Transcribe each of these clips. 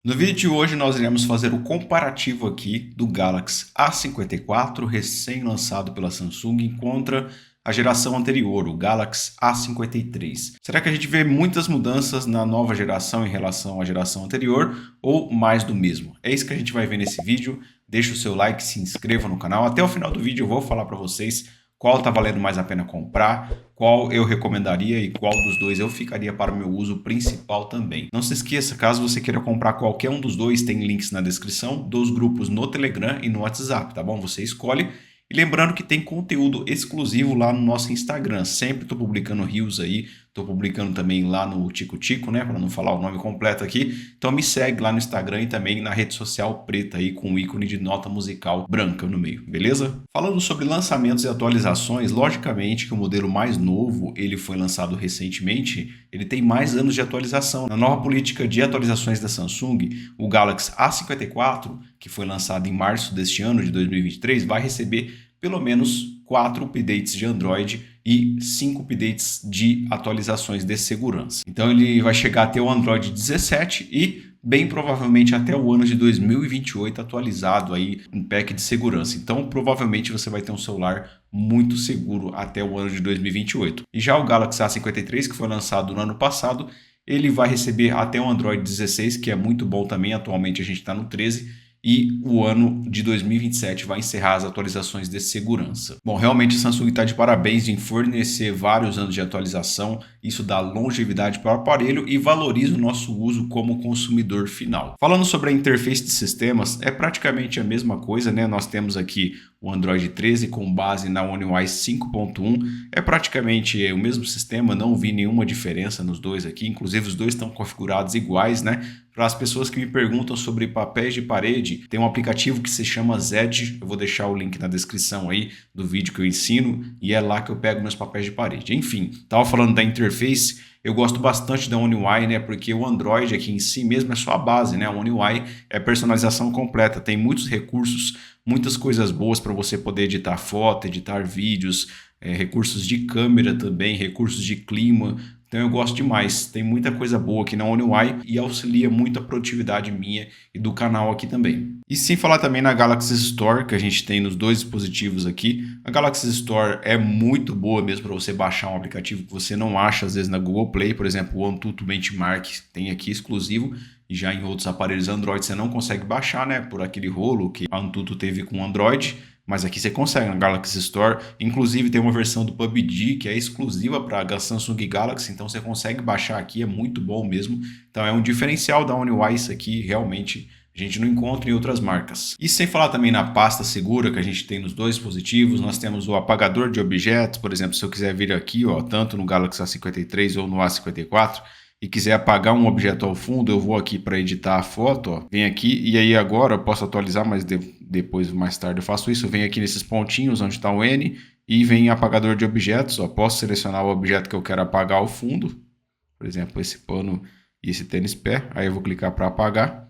No vídeo de hoje nós iremos fazer o comparativo aqui do Galaxy A54 recém-lançado pela Samsung contra a geração anterior, o Galaxy A53. Será que a gente vê muitas mudanças na nova geração em relação à geração anterior ou mais do mesmo? É isso que a gente vai ver nesse vídeo. Deixa o seu like, se inscreva no canal. Até o final do vídeo eu vou falar para vocês qual está valendo mais a pena comprar, qual eu recomendaria e qual dos dois eu ficaria para o meu uso principal também. Não se esqueça, caso você queira comprar qualquer um dos dois, tem links na descrição dos grupos no Telegram e no WhatsApp, tá bom? Você escolhe. E lembrando que tem conteúdo exclusivo lá no nosso Instagram. Sempre estou publicando reels aí, estou publicando também lá no Tico Tico, né? Para não falar o nome completo aqui. Então me segue lá no Instagram e também na rede social preta aí com o ícone de nota musical branca no meio, beleza? Falando sobre lançamentos e atualizações, logicamente que o modelo mais novo, ele foi lançado recentemente, ele tem mais anos de atualização. Na nova política de atualizações da Samsung, o Galaxy A54, que foi lançado em março deste ano de 2023, vai receber pelo menos 4 updates de Android e 5 updates de atualizações de segurança. Então ele vai chegar até o Android 17 e bem provavelmente até o ano de 2028 atualizado aí em pack de segurança. Então provavelmente você vai ter um celular muito seguro até o ano de 2028. E já o Galaxy A53, que foi lançado no ano passado, ele vai receber até o Android 16, que é muito bom também. Atualmente a gente está no 13, e o ano de 2027 vai encerrar as atualizações de segurança. Bom, realmente a Samsung está de parabéns em fornecer vários anos de atualização, isso dá longevidade para o aparelho e valoriza o nosso uso como consumidor final. Falando sobre a interface de sistemas, é praticamente a mesma coisa, né? Nós temos aqui o Android 13 com base na One UI 5.1, é praticamente o mesmo sistema, não vi nenhuma diferença nos dois aqui, inclusive os dois estão configurados iguais, né? Para as pessoas que me perguntam sobre papéis de parede, tem um aplicativo que se chama Zedge, eu vou deixar o link na descrição aí do vídeo que eu ensino, e é lá que eu pego meus papéis de parede. Enfim, estava falando da interface, eu gosto bastante da One UI, né? Porque o Android aqui em si mesmo é só a base, né? A One UI é personalização completa, tem muitos recursos, muitas coisas boas para você poder editar foto, editar vídeos, recursos de câmera também, recursos de clima. Então eu gosto demais, tem muita coisa boa aqui na One UI e auxilia muito a produtividade minha e do canal aqui também. E sem falar também na Galaxy Store, que a gente tem nos dois dispositivos aqui. A Galaxy Store é muito boa mesmo para você baixar um aplicativo que você não acha às vezes na Google Play, por exemplo, o Antutu Benchmark tem aqui exclusivo, e já em outros aparelhos Android você não consegue baixar, né, por aquele rolo que a Antutu teve com o Android. Mas aqui você consegue na Galaxy Store. Inclusive tem uma versão do PUBG que é exclusiva para a Samsung Galaxy. Então você consegue baixar aqui, é muito bom mesmo. Então é um diferencial da One UI, isso aqui realmente a gente não encontra em outras marcas. E sem falar também na pasta segura que a gente tem nos dois dispositivos, nós temos o apagador de objetos. Por exemplo, se eu quiser vir aqui, ó, tanto no Galaxy A53 ou no A54, e quiser apagar um objeto ao fundo, eu vou aqui para editar a foto, ó, venho aqui e aí agora eu posso atualizar, mas depois, mais tarde eu faço isso, eu venho aqui nesses pontinhos onde está o N e vem em apagador de objetos, ó, posso selecionar o objeto que eu quero apagar ao fundo, por exemplo, esse pano e esse tênis pé, aí eu vou clicar para apagar.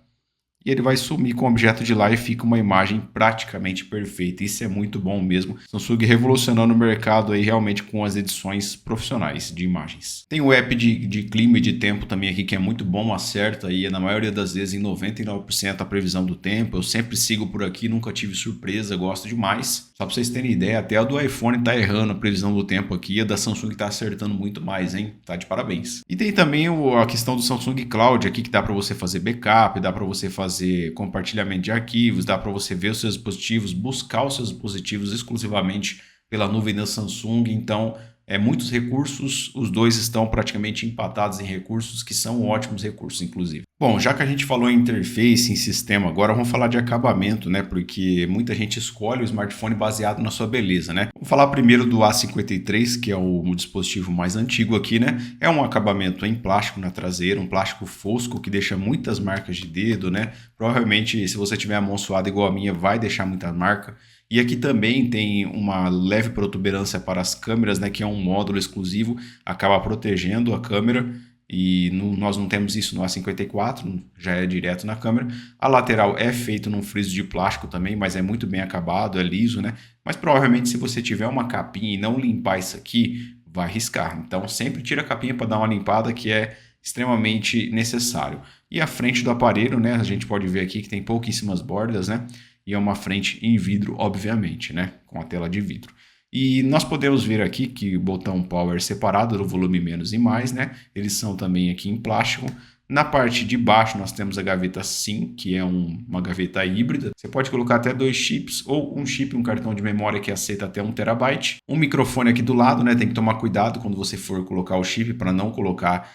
E ele vai sumir com o objeto de lá e fica uma imagem praticamente perfeita. Isso é muito bom mesmo. Samsung revolucionando o mercado aí realmente com as edições profissionais de imagens. Tem o app de clima e de tempo também aqui que é muito bom, acerta aí na maioria das vezes em 99% a previsão do tempo. Eu sempre sigo por aqui, nunca tive surpresa, gosto demais. Só para vocês terem ideia, até a do iPhone tá errando a previsão do tempo aqui, a da Samsung tá acertando muito mais, hein? Tá de parabéns. E tem também a questão do Samsung Cloud aqui que dá para você fazer backup, dá para você fazer compartilhamento de arquivos, dá para você ver os seus dispositivos, buscar os seus dispositivos exclusivamente pela nuvem da Samsung. Então, muitos recursos, os dois estão praticamente empatados em recursos, que são ótimos recursos, inclusive. Bom, já que a gente falou em interface, em sistema, agora vamos falar de acabamento, né? Porque muita gente escolhe o smartphone baseado na sua beleza, né? Vamos falar primeiro do A53, que é o dispositivo mais antigo aqui, né? É um acabamento em plástico na traseira, um plástico fosco que deixa muitas marcas de dedo, né? Provavelmente, se você tiver a mão suada igual a minha, vai deixar muita marca. E aqui também tem uma leve protuberância para as câmeras, né, que é um módulo exclusivo, acaba protegendo a câmera e nós não temos isso no A54, já é direto na câmera. A lateral é feito num friso de plástico também, mas é muito bem acabado, é liso, né? Mas provavelmente se você tiver uma capinha e não limpar isso aqui, vai riscar. Então sempre tira a capinha para dar uma limpada que é extremamente necessário. E a frente do aparelho, né, a gente pode ver aqui que tem pouquíssimas bordas, né, e é uma frente em vidro, obviamente, né, com a tela de vidro. E nós podemos ver aqui que o botão Power é separado do volume menos e mais, né, eles são também aqui em plástico. Na parte de baixo nós temos a gaveta SIM, que é uma gaveta híbrida. Você pode colocar até 2 chips ou um chip e um cartão de memória que aceita até 1 TB. Um microfone aqui do lado, né? Tem que tomar cuidado quando você for colocar o chip para não colocar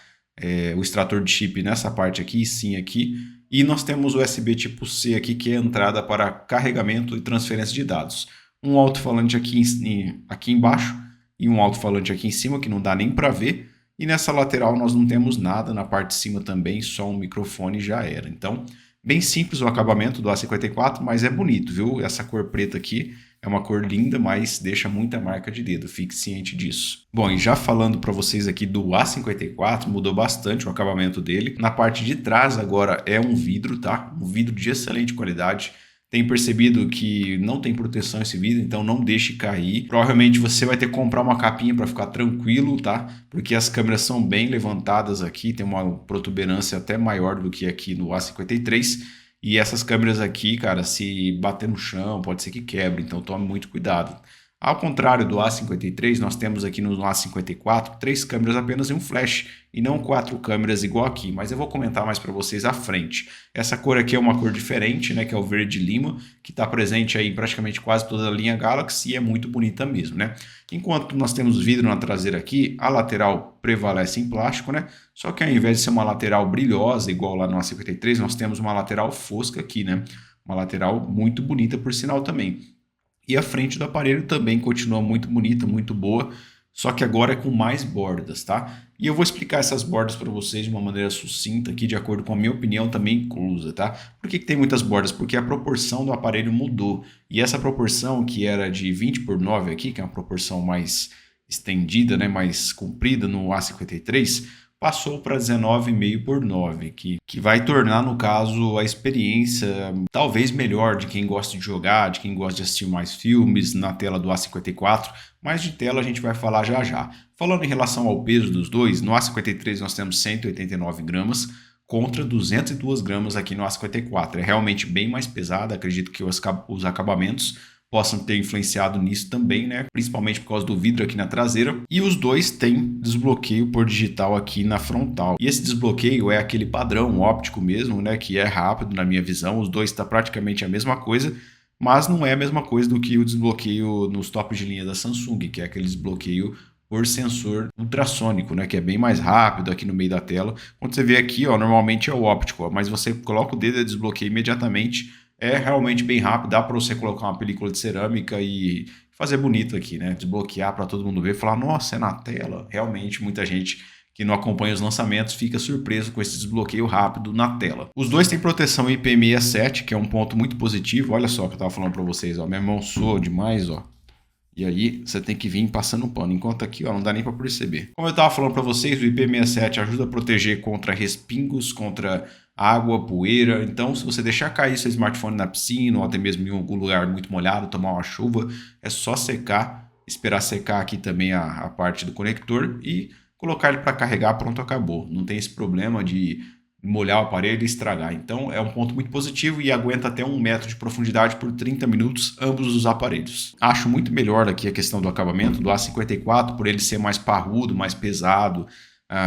o extrator de chip nessa parte aqui, sim aqui. E nós temos o USB tipo C aqui, que é a entrada para carregamento e transferência de dados. Um alto-falante aqui embaixo e um alto-falante aqui em cima, que não dá nem para ver. E nessa lateral nós não temos nada, na parte de cima também, só um microfone já era. Então, bem simples o acabamento do A54, mas é bonito, viu? Essa cor preta aqui é uma cor linda, mas deixa muita marca de dedo, fique ciente disso. Bom, e já falando para vocês aqui do A54, mudou bastante o acabamento dele. Na parte de trás agora é um vidro, tá? Um vidro de excelente qualidade. Tem percebido que não tem proteção esse vidro, então não deixe cair. Provavelmente você vai ter que comprar uma capinha para ficar tranquilo, tá? Porque as câmeras são bem levantadas aqui, tem uma protuberância até maior do que aqui no A53. E essas câmeras aqui, cara, se bater no chão, pode ser que quebre, então tome muito cuidado. Ao contrário do A53, nós temos aqui no A54 3 câmeras apenas e um flash, e não 4 câmeras igual aqui, mas eu vou comentar mais para vocês à frente. Essa cor aqui é uma cor diferente, né, que é o verde lima, que está presente aí em praticamente quase toda a linha Galaxy e é muito bonita mesmo, né? Enquanto nós temos vidro na traseira aqui, a lateral prevalece em plástico, né? Só que ao invés de ser uma lateral brilhosa, igual lá no A53, nós temos uma lateral fosca aqui, né? Uma lateral muito bonita por sinal também. E a frente do aparelho também continua muito bonita, muito boa, só que agora é com mais bordas, tá? E eu vou explicar essas bordas para vocês de uma maneira sucinta aqui, de acordo com a minha opinião também inclusa, tá? Por que tem muitas bordas? Porque a proporção do aparelho mudou. E essa proporção que era de 20:9 aqui, que é uma proporção mais estendida, né, mais comprida no A53, passou para 19,5:9, que vai tornar, no caso, a experiência talvez melhor de quem gosta de jogar, de quem gosta de assistir mais filmes na tela do A54, mas de tela a gente vai falar já já. Falando em relação ao peso dos dois, no A53 nós temos 189 gramas contra 202 gramas aqui no A54. É realmente bem mais pesada, acredito que os acabamentos possam ter influenciado nisso também, né? Principalmente por causa do vidro aqui na traseira. E os dois têm desbloqueio por digital aqui na frontal. E esse desbloqueio é aquele padrão óptico mesmo, né? Que é rápido na minha visão. Os dois está praticamente a mesma coisa, mas não é a mesma coisa do que o desbloqueio nos tops de linha da Samsung, que é aquele desbloqueio por sensor ultrassônico, né, que é bem mais rápido aqui no meio da tela. Quando você vê aqui, ó, normalmente é o óptico, ó, mas você coloca o dedo e desbloqueia imediatamente. É realmente bem rápido, dá para você colocar uma película de cerâmica e fazer bonito aqui, né? Desbloquear para todo mundo ver e falar, nossa, é na tela. Realmente, muita gente que não acompanha os lançamentos fica surpreso com esse desbloqueio rápido na tela. Os dois têm proteção IP67, que é um ponto muito positivo. Olha só o que eu estava falando para vocês, ó. Minha mão soa demais, ó. E aí você tem que vir passando pano, enquanto aqui ó, não dá nem para perceber. Como eu estava falando para vocês, o IP67 ajuda a proteger contra respingos, contra água, poeira. Então, se você deixar cair seu smartphone na piscina ou até mesmo em algum lugar muito molhado, tomar uma chuva, é só secar, esperar secar aqui também a parte do conector e colocar ele para carregar, pronto, acabou. Não tem esse problema de molhar o aparelho e estragar. Então é um ponto muito positivo e aguenta até 1 metro de profundidade por 30 minutos, ambos os aparelhos. Acho muito melhor aqui a questão do acabamento do A54, por ele ser mais parrudo, mais pesado.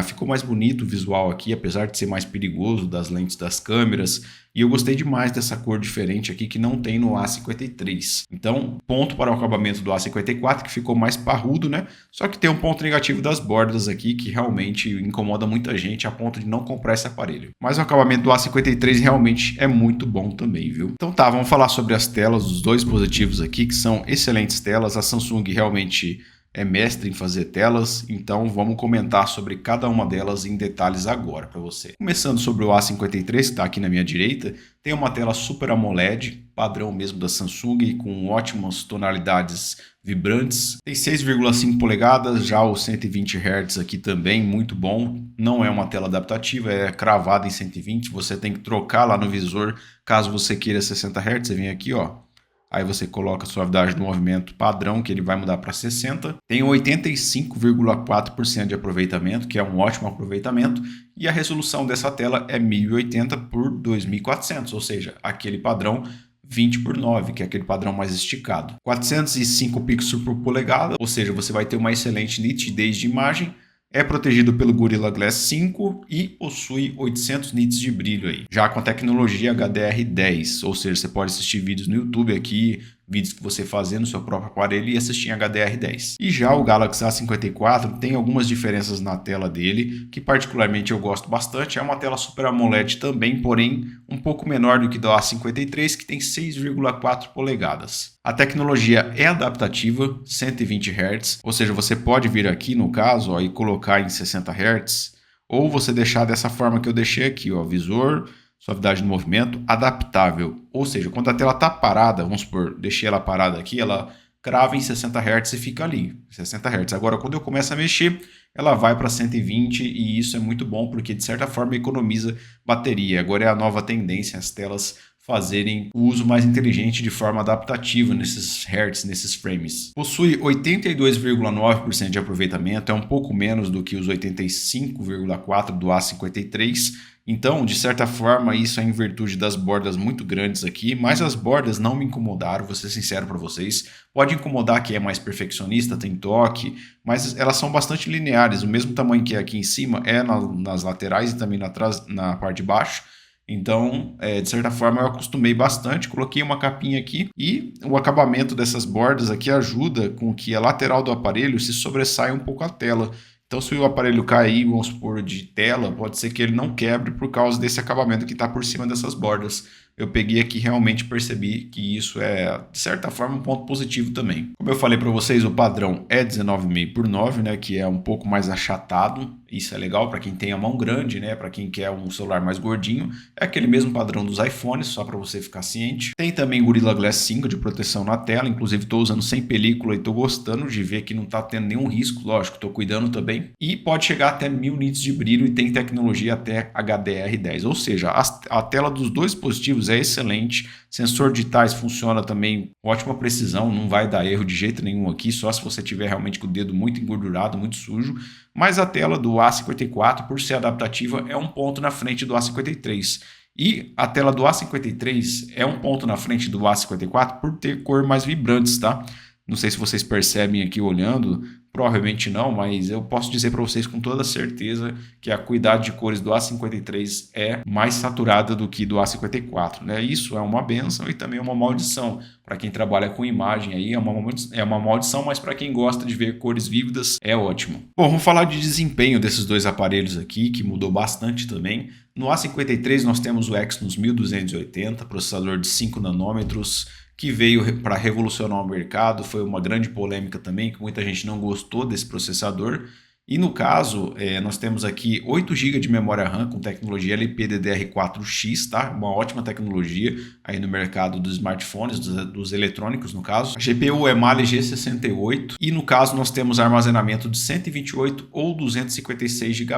Ficou mais bonito o visual aqui, apesar de ser mais perigoso das lentes das câmeras. E eu gostei demais dessa cor diferente aqui que não tem no A53. Então, ponto para o acabamento do A54, que ficou mais parrudo, né? Só que tem um ponto negativo das bordas aqui, que realmente incomoda muita gente a ponto de não comprar esse aparelho. Mas o acabamento do A53 realmente é muito bom também, viu? Então tá, vamos falar sobre as telas dos dois dispositivos aqui, que são excelentes telas. A Samsung realmente é mestre em fazer telas, então vamos comentar sobre cada uma delas em detalhes agora para você. Começando sobre o A53, que está aqui na minha direita, tem uma tela Super AMOLED, padrão mesmo da Samsung, com ótimas tonalidades vibrantes. Tem 6,5 polegadas, já o 120 Hz aqui também, muito bom. Não é uma tela adaptativa, é cravada em 120, você tem que trocar lá no visor, caso você queira 60 Hz, você vem aqui, ó. Aí você coloca a suavidade do movimento padrão, que ele vai mudar para 60. Tem 85,4% de aproveitamento, que é um ótimo aproveitamento. E a resolução dessa tela é 1080 por 2400, ou seja, aquele padrão 20:9, que é aquele padrão mais esticado. 405 pixels por polegada, ou seja, você vai ter uma excelente nitidez de imagem. É protegido pelo Gorilla Glass 5 e possui 800 nits de brilho aí. Já com a tecnologia HDR10, ou seja, você pode assistir vídeos no YouTube aqui, vídeos que você faz no seu próprio aparelho e assistir em HDR10. E já o Galaxy A54 tem algumas diferenças na tela dele, que particularmente eu gosto bastante. É uma tela Super AMOLED também, porém um pouco menor do que do A53, que tem 6,4 polegadas. A tecnologia é adaptativa, 120 Hz, ou seja, você pode vir aqui no caso ó, e colocar em 60 Hz, ou você deixar dessa forma que eu deixei aqui, ó, visor, suavidade do movimento, adaptável. Ou seja, quando a tela está parada, vamos supor, deixei ela parada aqui, ela crava em 60 Hz e fica ali, 60 Hz. Agora, quando eu começo a mexer, ela vai para 120 e isso é muito bom porque, de certa forma, economiza bateria. Agora é a nova tendência, as telas fazerem o uso mais inteligente de forma adaptativa nesses hertz, nesses frames. Possui 82,9% de aproveitamento, é um pouco menos do que os 85,4% do A53. Então, de certa forma, isso é em virtude das bordas muito grandes aqui, mas as bordas não me incomodaram, vou ser sincero para vocês. Pode incomodar quem é mais perfeccionista, tem toque, mas elas são bastante lineares, o mesmo tamanho que é aqui em cima é nas laterais e também na parte de baixo. Então, de certa forma, eu acostumei bastante, coloquei uma capinha aqui e o acabamento dessas bordas aqui ajuda com que a lateral do aparelho se sobressaia um pouco a tela. Então, se o aparelho cair, vamos supor, de tela, pode ser que ele não quebre por causa desse acabamento que está por cima dessas bordas. Eu peguei aqui e realmente percebi que isso é, de certa forma, um ponto positivo também. Como eu falei para vocês, o padrão é 19,5:9, né, que é um pouco mais achatado. Isso é legal para quem tem a mão grande, né, para quem quer um celular mais gordinho. É aquele mesmo padrão dos iPhones, só para você ficar ciente. Tem também Gorilla Glass 5 de proteção na tela, inclusive estou usando sem película e estou gostando de ver que não está tendo nenhum risco, lógico, estou cuidando também. E pode chegar até 1000 nits de brilho e tem tecnologia até HDR10, ou seja, a tela dos dois dispositivos é excelente, sensor de tais funciona também com ótima precisão, não vai dar erro de jeito nenhum aqui, só se você tiver realmente com o dedo muito engordurado, muito sujo, mas a tela do A54, por ser adaptativa, é um ponto na frente do A53. E a tela do A53 é um ponto na frente do A54 por ter cor mais vibrantes, tá? Não sei se vocês percebem aqui olhando, provavelmente não, mas eu posso dizer para vocês com toda certeza que a acuidade de cores do A53 é mais saturada do que do A54, né? Isso é uma benção e também uma maldição. Para quem trabalha com imagem aí é uma maldição, mas para quem gosta de ver cores vívidas é ótimo. Bom, vamos falar de desempenho desses dois aparelhos aqui, que mudou bastante também. No A53 nós temos o Exynos 1280, processador de 5 nanômetros, que veio para revolucionar o mercado, foi uma grande polêmica também, que muita gente não gostou desse processador. E no caso, nós temos aqui 8 GB de memória RAM com tecnologia LPDDR4X, tá? Uma ótima tecnologia aí no mercado dos smartphones, dos eletrônicos no caso. A GPU é Mali G68 e no caso nós temos armazenamento de 128 ou 256 GB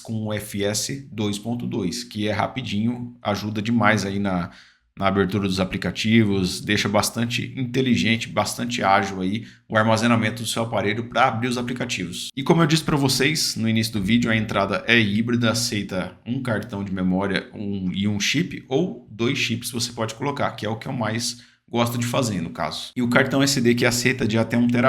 com o UFS 2.2, que é rapidinho, ajuda demais aí na abertura dos aplicativos, deixa bastante inteligente, bastante ágil aí o armazenamento do seu aparelho para abrir os aplicativos. E como eu disse para vocês no início do vídeo, a entrada é híbrida, aceita um cartão de memória e um chip ou 2 chips você pode colocar, que é o que eu mais gosto de fazer no caso. E o cartão SD que aceita de até 1 TB.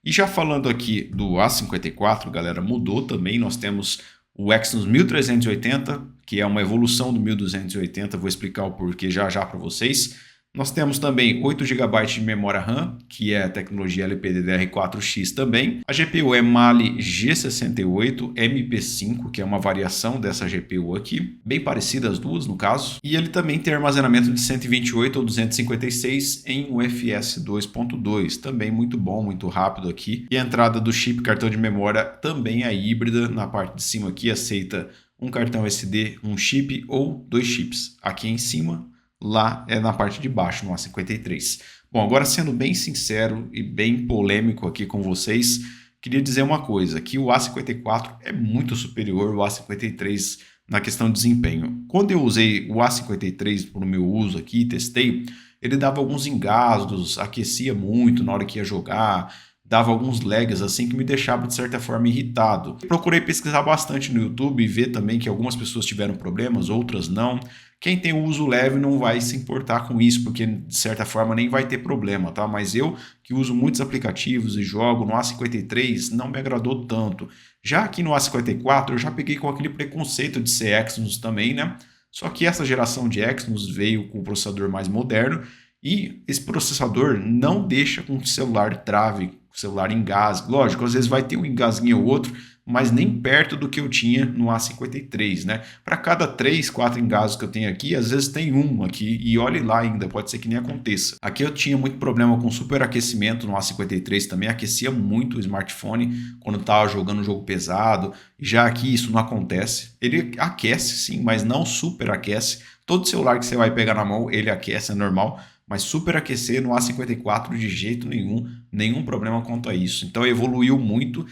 E já falando aqui do A54, galera, mudou também, nós temos o Exynos 1380, que é uma evolução do 1280, vou explicar o porquê já para vocês. Nós temos também 8 GB de memória RAM, que é a tecnologia LPDDR4X também. A GPU é Mali G68 MP5, que é uma variação dessa GPU aqui, bem parecida as duas no caso. E ele também tem armazenamento de 128 ou 256 em UFS 2.2, também muito bom, muito rápido aqui. E a entrada do chip cartão de memória também é híbrida, na parte de cima aqui aceita um cartão SD, um chip ou 2 chips. Aqui em cima, lá é na parte de baixo, no A53. Bom, agora sendo bem sincero e bem polêmico aqui com vocês, queria dizer uma coisa, que o A54 é muito superior ao A53 na questão de desempenho. Quando eu usei o A53 para o meu uso aqui, testei, ele dava alguns engasgos, aquecia muito na hora que ia jogar, dava alguns lags assim que me deixava de certa forma irritado. Procurei pesquisar bastante no YouTube e ver também que algumas pessoas tiveram problemas, outras não. Quem tem o uso leve não vai se importar com isso, porque de certa forma nem vai ter problema, tá? Mas eu, que uso muitos aplicativos e jogo no A53, não me agradou tanto. Já aqui no A54 eu já peguei com aquele preconceito de ser Exynos também, né? Só que essa geração de Exynos veio com o processador mais moderno e esse processador não deixa com que o celular trave, o celular engasgue. Lógico, às vezes vai ter um engasguinho ou outro, mas nem perto do que eu tinha no A53, né? Para cada 3, 4 engasgos que eu tenho aqui, às vezes tem um aqui e olhe lá ainda, pode ser que nem aconteça. Aqui eu tinha muito problema com superaquecimento no A53 também, aquecia muito o smartphone quando estava jogando um jogo pesado. Já aqui isso não acontece. Ele aquece sim, mas não superaquece. Todo celular que você vai pegar na mão, ele aquece, é normal. Mas superaquecer no A54 de jeito nenhum, nenhum problema quanto a isso. Então evoluiu muito.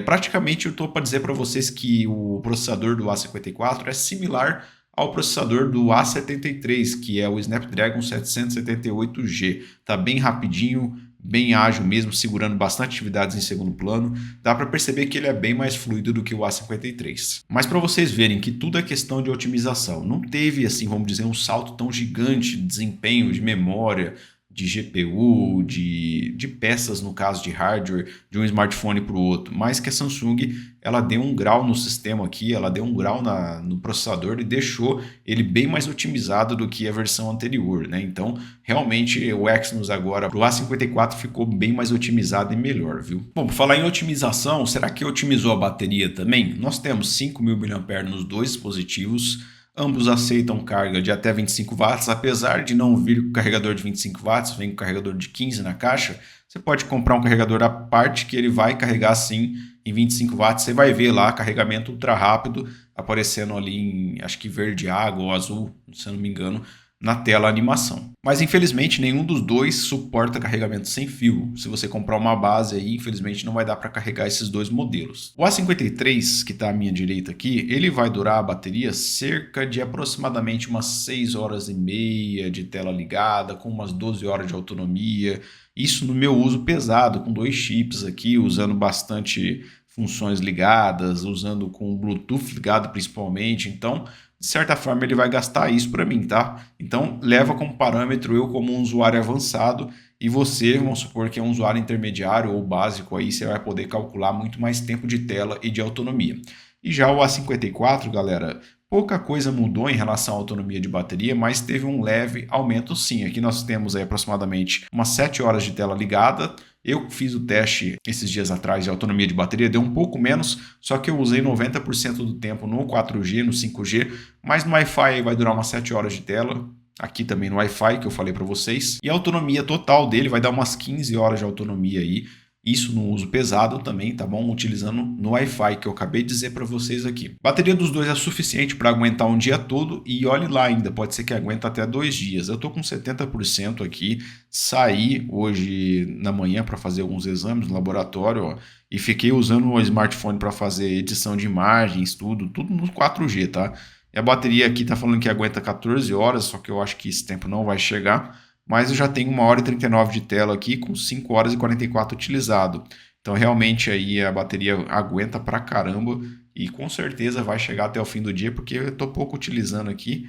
Praticamente eu estou para dizer para vocês que o processador do A54 é similar ao processador do A73, que é o Snapdragon 778G. Está bem rapidinho, bem ágil mesmo, segurando bastante atividades em segundo plano. Dá para perceber que ele é bem mais fluido do que o A53. Mas para vocês verem que tudo é questão de otimização. Não teve, assim, vamos dizer, um salto tão gigante de desempenho, de memória, de GPU, de peças, no caso de hardware, de um smartphone para o outro, mas que a Samsung ela deu um grau no sistema aqui, ela deu um grau no processador e deixou ele bem mais otimizado do que a versão anterior, né? Então, realmente, o Exynos agora para o A54 ficou bem mais otimizado e melhor, viu? Bom, por falar em otimização, será que otimizou a bateria também? Nós temos 5.000 mAh nos dois dispositivos. Ambos aceitam carga de até 25 watts, apesar de não vir com carregador de 25 watts, vem com carregador de 15 na caixa. Você pode comprar um carregador à parte que ele vai carregar sim em 25 watts. Você vai ver lá carregamento ultra rápido aparecendo ali em, acho que verde água ou azul, se eu não me engano, na tela animação. Mas infelizmente nenhum dos dois suporta carregamento sem fio. Se você comprar uma base aí, infelizmente não vai dar para carregar esses dois modelos. O A53, que está à minha direita aqui, ele vai durar a bateria cerca de aproximadamente umas 6 horas e meia de tela ligada, com umas 12 horas de autonomia. Isso no meu uso pesado, com 2 chips aqui, usando bastante funções ligadas, usando com Bluetooth ligado principalmente. Então, de certa forma, ele vai gastar isso para mim, tá? Então, leva como parâmetro eu como um usuário avançado e você, vamos supor que é um usuário intermediário ou básico, aí você vai poder calcular muito mais tempo de tela e de autonomia. E já o A54, galera, pouca coisa mudou em relação à autonomia de bateria, mas teve um leve aumento sim. Aqui nós temos aí aproximadamente umas 7 horas de tela ligada. Eu fiz o teste esses dias atrás de autonomia de bateria, deu um pouco menos, só que eu usei 90% do tempo no 4G, no 5G, mas no Wi-Fi vai durar umas 7 horas de tela. Aqui também no Wi-Fi, que eu falei para vocês. E a autonomia total dele vai dar umas 15 horas de autonomia aí. Isso no uso pesado também, tá bom? Utilizando no Wi-Fi, que eu acabei de dizer para vocês aqui. A bateria dos dois é suficiente para aguentar um dia todo e olhe lá ainda, pode ser que aguenta até 2 dias. Eu tô com 70% aqui, saí hoje na manhã para fazer alguns exames no laboratório, ó, e fiquei usando o smartphone para fazer edição de imagens, tudo no 4G, tá? E a bateria aqui tá falando que aguenta 14 horas, só que eu acho que esse tempo não vai chegar. Mas eu já tenho 1 hora e 39 de tela aqui com 5 horas e 44 utilizado. Então realmente aí a bateria aguenta pra caramba e com certeza vai chegar até o fim do dia porque eu estou pouco utilizando aqui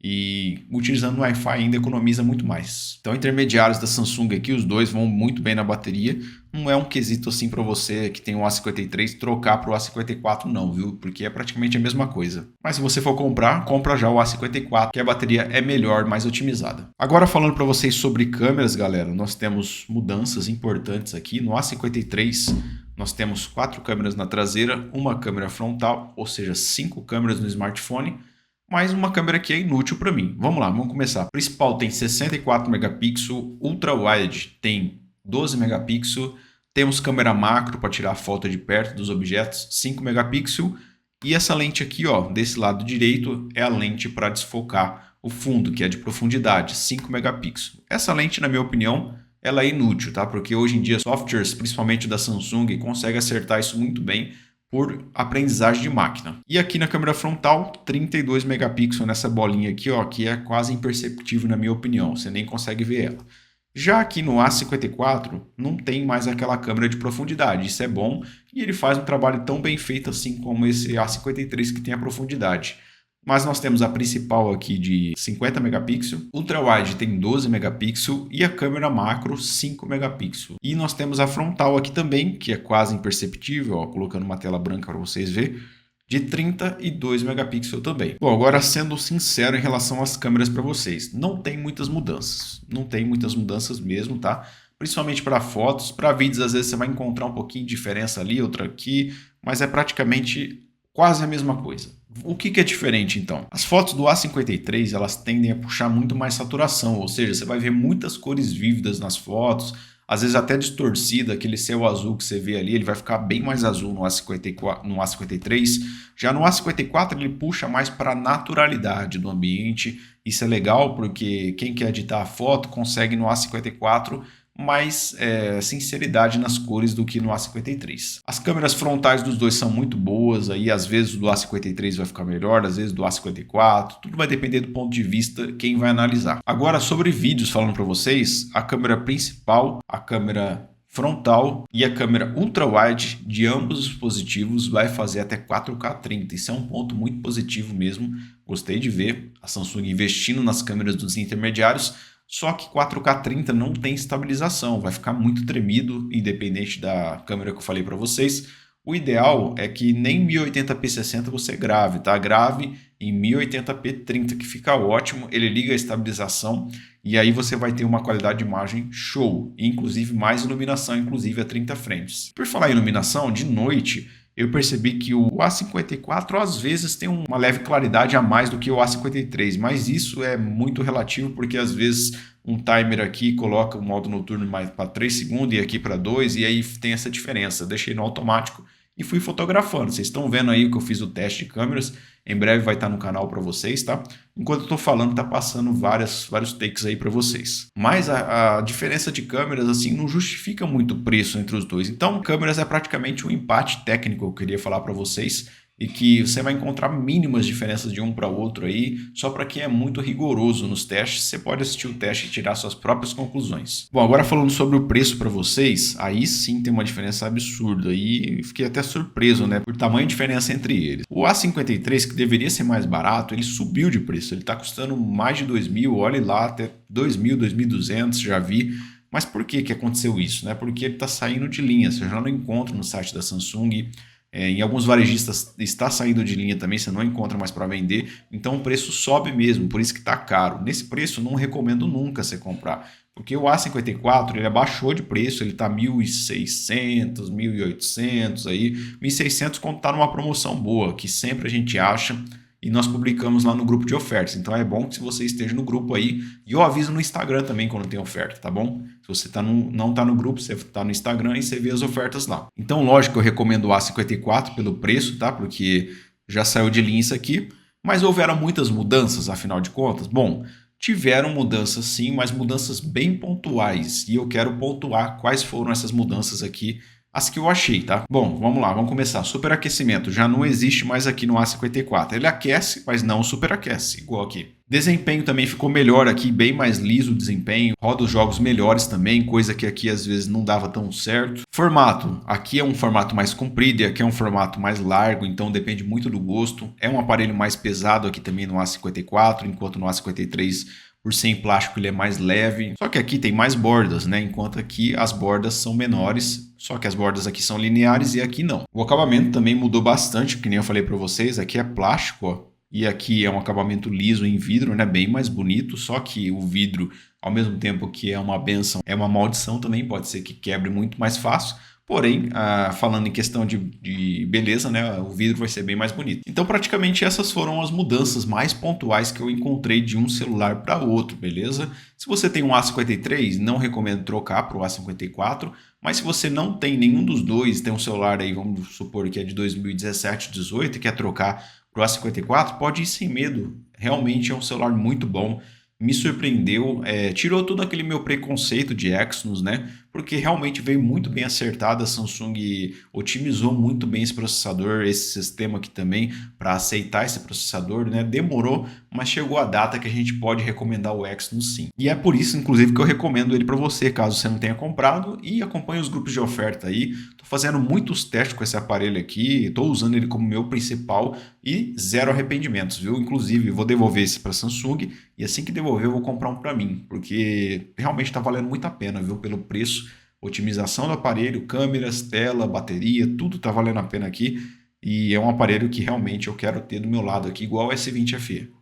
e utilizando o Wi-Fi ainda economiza muito mais. Então intermediários da Samsung aqui, os dois vão muito bem na bateria. Não é um quesito assim para você que tem o A53 trocar para o A54 não, viu? Porque é praticamente a mesma coisa. Mas se você for comprar, compra já o A54, que a bateria é melhor, mais otimizada. Agora falando para vocês sobre câmeras, galera, nós temos mudanças importantes aqui. No A53 nós temos 4 câmeras na traseira, uma câmera frontal, ou seja, 5 câmeras no smartphone, mais uma câmera que é inútil para mim. Vamos lá, vamos começar. O principal tem 64 megapixels, ultra wide tem 12 megapixels, temos câmera macro para tirar foto de perto dos objetos, 5 megapixels, e essa lente aqui, ó, desse lado direito, é a lente para desfocar o fundo, que é de profundidade, 5 megapixels. Essa lente, na minha opinião, ela é inútil, tá? Porque hoje em dia softwares, principalmente da Samsung, conseguem acertar isso muito bem por aprendizagem de máquina. E aqui na câmera frontal, 32 megapixels nessa bolinha aqui, ó, que é quase imperceptível na minha opinião, você nem consegue ver ela. Já aqui no A54 não tem mais aquela câmera de profundidade, isso é bom e ele faz um trabalho tão bem feito assim como esse A53 que tem a profundidade. Mas nós temos a principal aqui de 50 megapixels, ultra-wide tem 12 megapixels e a câmera macro 5 megapixels. E nós temos a frontal aqui também, que é quase imperceptível, ó, colocando uma tela branca para vocês verem, de 32 megapixels também. Bom, agora sendo sincero em relação às câmeras para vocês, não tem muitas mudanças. Não tem muitas mudanças mesmo, tá? Principalmente para fotos, para vídeos às vezes você vai encontrar um pouquinho de diferença ali, outra aqui, mas é praticamente quase a mesma coisa. O que é diferente então? As fotos do A53 elas tendem a puxar muito mais saturação, ou seja, você vai ver muitas cores vívidas nas fotos, às vezes até distorcida, aquele céu azul que você vê ali, ele vai ficar bem mais azul no A53. Já no A54 ele puxa mais para a naturalidade do ambiente. Isso é legal porque quem quer editar a foto consegue no A54 mais sinceridade nas cores do que no A53. As câmeras frontais dos dois são muito boas, aí às vezes do A53 vai ficar melhor, às vezes do A54, tudo vai depender do ponto de vista quem vai analisar. Agora sobre vídeos, falando para vocês, a câmera principal, a câmera frontal e a câmera ultra-wide de ambos os dispositivos vai fazer até 4K 30. Isso é um ponto muito positivo mesmo, gostei de ver a Samsung investindo nas câmeras dos intermediários. Só que 4K 30 não tem estabilização, vai ficar muito tremido, independente da câmera que eu falei para vocês. O ideal é que nem 1080p 60 você grave, tá? Grave em 1080p 30, que fica ótimo, ele liga a estabilização e aí você vai ter uma qualidade de imagem show, inclusive mais iluminação, inclusive a 30 frames. Por falar em iluminação, de noite eu percebi que o A54 às vezes tem uma leve claridade a mais do que o A53, mas isso é muito relativo porque às vezes um timer aqui coloca o modo noturno mais para 3 segundos e aqui para 2 e aí tem essa diferença. Deixei no automático e fui fotografando. Vocês estão vendo aí que eu fiz o teste de câmeras, em breve vai estar no canal para vocês, tá? Enquanto eu estou falando, tá passando vários takes aí para vocês. Mas a diferença de câmeras assim não justifica muito o preço entre os dois. Então, câmeras é praticamente um empate técnico, eu queria falar para vocês. E que você vai encontrar mínimas diferenças de um para o outro aí, só para quem é muito rigoroso nos testes, você pode assistir o teste e tirar suas próprias conclusões. Bom, agora falando sobre o preço para vocês, aí sim tem uma diferença absurda, aí fiquei até surpreso, né, por tamanha diferença entre eles. O A53, que deveria ser mais barato, ele subiu de preço, ele está custando mais de 2.000, olhe lá, até 2.000, 2.200, já vi. Mas por que aconteceu isso? Né? Porque ele está saindo de linha, você já não encontra no site da Samsung. Em alguns varejistas está saindo de linha também, você não encontra mais para vender, então o preço sobe mesmo, por isso que está caro. Nesse preço não recomendo nunca você comprar, porque o A54 ele abaixou de preço, ele está 1.600, 1.800, aí 1.600 quando está numa promoção boa, que sempre a gente acha. E nós publicamos lá no grupo de ofertas. Então é bom que se você esteja no grupo aí. E eu aviso no Instagram também quando tem oferta, tá bom? Se você não está no grupo, você está no Instagram e você vê as ofertas lá. Então, lógico, eu recomendo o A54 pelo preço, tá? Porque já saiu de linha isso aqui. Mas houveram muitas mudanças, afinal de contas? Bom, tiveram mudanças sim, mas mudanças bem pontuais. E eu quero pontuar quais foram essas mudanças aqui, as que eu achei, tá? Bom, vamos lá, vamos começar. Superaquecimento já não existe mais aqui no A54. Ele aquece, mas não superaquece, igual aqui. Desempenho também ficou melhor aqui, bem mais liso o desempenho. Roda os jogos melhores também, coisa que aqui às vezes não dava tão certo. Formato, aqui é um formato mais comprido e aqui é um formato mais largo, então depende muito do gosto. É um aparelho mais pesado aqui também no A54, enquanto no A53... por ser em plástico ele é mais leve, só que aqui tem mais bordas, né? Enquanto aqui as bordas são menores, só que as bordas aqui são lineares e aqui não. O acabamento também mudou bastante, que nem eu falei para vocês, aqui é plástico, ó, e aqui é um acabamento liso em vidro, né? Bem mais bonito, só que o vidro, ao mesmo tempo que é uma benção, é uma maldição também, pode ser que quebre muito mais fácil. Porém, falando em questão de beleza, né, o vidro vai ser bem mais bonito. Então, praticamente essas foram as mudanças mais pontuais que eu encontrei de um celular para outro, beleza? Se você tem um A53, não recomendo trocar para o A54, mas se você não tem nenhum dos dois, tem um celular aí, vamos supor que é de 2017, 2018 e quer trocar para o A54, pode ir sem medo. Realmente é um celular muito bom. Me surpreendeu, tirou todo aquele meu preconceito de Exynos, né? porque realmente veio muito bem acertada. A Samsung otimizou muito bem esse processador, esse sistema aqui também, para aceitar esse processador, né? Demorou, mas chegou a data que a gente pode recomendar o Exynos sim. E é por isso, inclusive, que eu recomendo ele para você, caso você não tenha comprado, e acompanhe os grupos de oferta aí. Estou fazendo muitos testes com esse aparelho aqui, estou usando ele como meu principal e zero arrependimentos, viu? Inclusive, vou devolver esse para Samsung e assim que devolver eu vou comprar um para mim, porque realmente está valendo muito a pena, viu? Pelo preço, otimização do aparelho, câmeras, tela, bateria, tudo está valendo a pena aqui. E é um aparelho que realmente eu quero ter do meu lado aqui, igual o S20 FE.